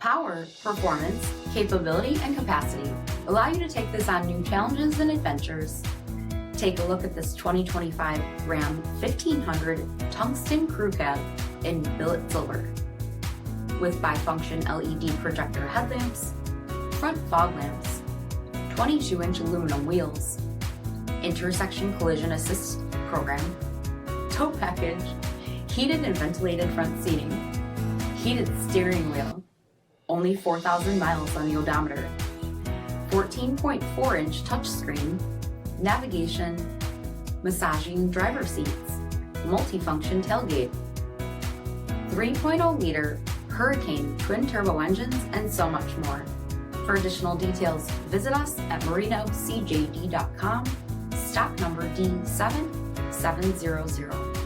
Power, performance, capability, and capacity allow you to take this on new challenges and adventures. Take a look at this 2025 Ram 1500 Tungsten Crew Cab in billet silver. With bifunction LED projector headlamps, front fog lamps, 22-inch aluminum wheels, intersection collision assist program, tow package, heated and ventilated front seating, heated steering wheel, only 4,000 miles on the odometer, 14.4-inch touchscreen, navigation, massaging driver seats, multifunction tailgate, 3.0-liter Hurricane twin-turbo engines, and so much more. For additional details, visit us at marinocjd.com, stock number D7700.